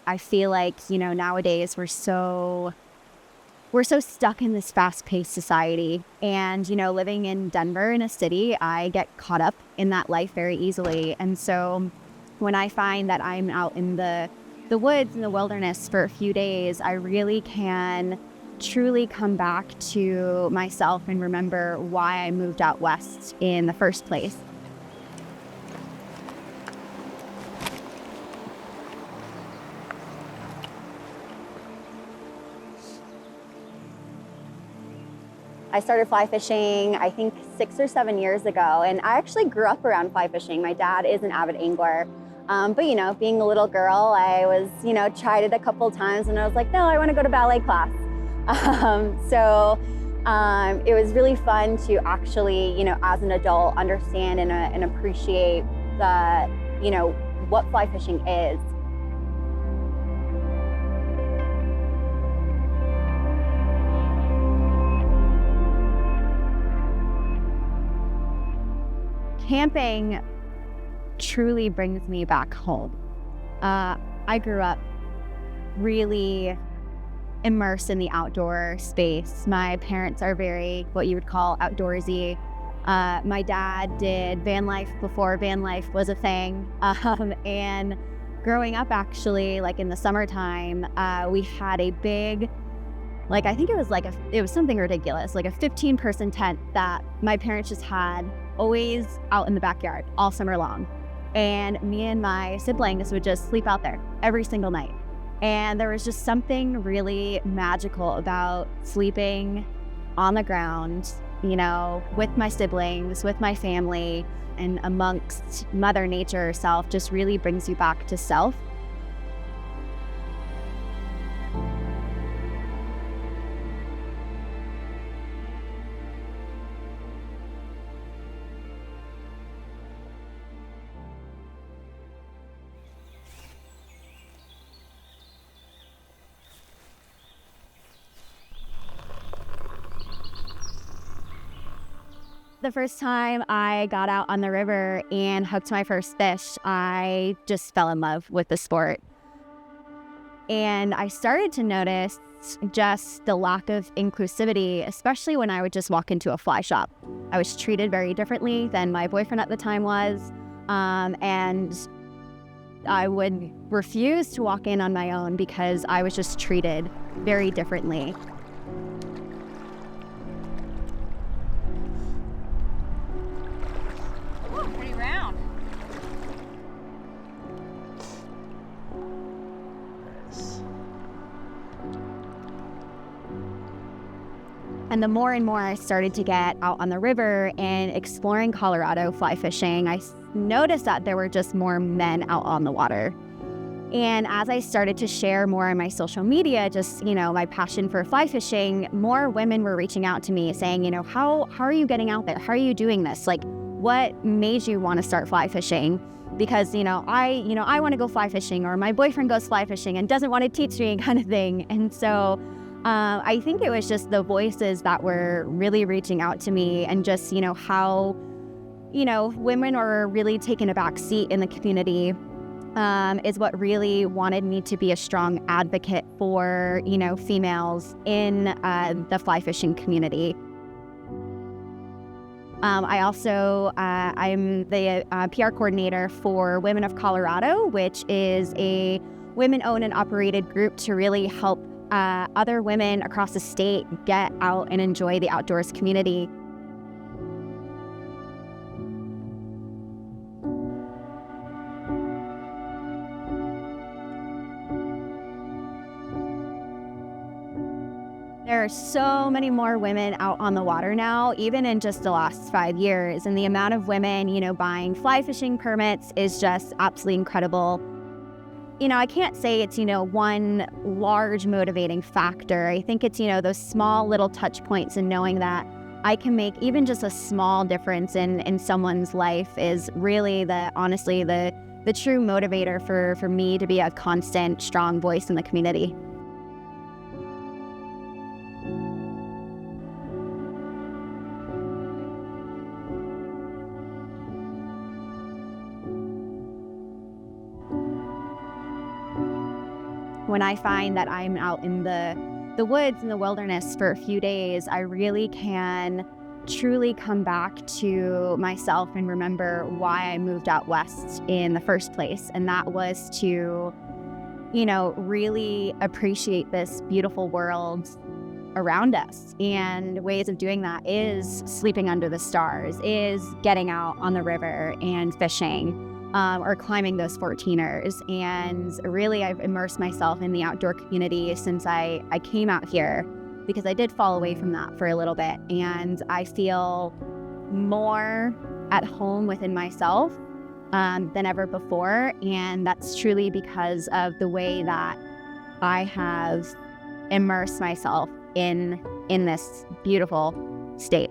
I feel like, nowadays we're so stuck in this fast-paced society. And, living in Denver, in a city, I get caught up in that life very easily. And so when I find that I'm out in the woods and the wilderness for a few days, I really can truly come back to myself and remember why I moved out west in the first place. I started fly fishing, I think 6 or 7 years ago, and I actually grew up around fly fishing. My dad is an avid angler, but being a little girl, I was, tried it a couple times, and I was like, no, I want to go to ballet class. It was really fun to actually, as an adult, understand and appreciate what fly fishing is. Camping truly brings me back home. I grew up really immersed in the outdoor space. My parents are very, what you would call, outdoorsy. My dad did van life before van life was a thing. And growing up, actually, like in the summertime, we had a big, I think it was something ridiculous, like a 15-person tent that my parents just had always out in the backyard all summer long. And me and my siblings would just sleep out there every single night. And there was just something really magical about sleeping on the ground, with my siblings, with my family, and amongst Mother Nature herself. Just really brings you back to self. The first time I got out on the river and hooked my first fish, I just fell in love with the sport. And I started to notice just the lack of inclusivity, especially when I would just walk into a fly shop. I was treated very differently than my boyfriend at the time was, and I would refuse to walk in on my own because I was just treated very differently. Pretty round. And the more and more I started to get out on the river and exploring Colorado fly fishing, I noticed that there were just more men out on the water. And as I started to share more on my social media, just, my passion for fly fishing, more women were reaching out to me saying, how are you getting out there? How are you doing this? What made you want to start fly fishing? Because, I want to go fly fishing, or my boyfriend goes fly fishing and doesn't want to teach me, kind of thing. And so I think it was just the voices that were really reaching out to me, and just, how, women are really taking a back seat in the community is what really wanted me to be a strong advocate for, females in the fly fishing community. I also, I'm the PR coordinator for Women of Colorado, which is a women-owned and operated group to really help other women across the state get out and enjoy the outdoors community. There are so many more women out on the water now, even in just the last 5 years. And the amount of women, buying fly fishing permits is just absolutely incredible. I can't say it's, one large motivating factor. I think it's, those small little touch points, and knowing that I can make even just a small difference in someone's life is really honestly the true motivator for me to be a constant, strong voice in the community. when I find that I'm out in the woods and the wilderness for a few days, I really can truly come back to myself and remember why I moved out west in the first place. And that was to, really appreciate this beautiful world around us. And ways of doing that is sleeping under the stars, is getting out on the river and fishing, or climbing those 14ers. And really, I've immersed myself in the outdoor community since I came out here, because I did fall away from that for a little bit. And I feel more at home within myself than ever before. And that's truly because of the way that I have immersed myself in this beautiful state.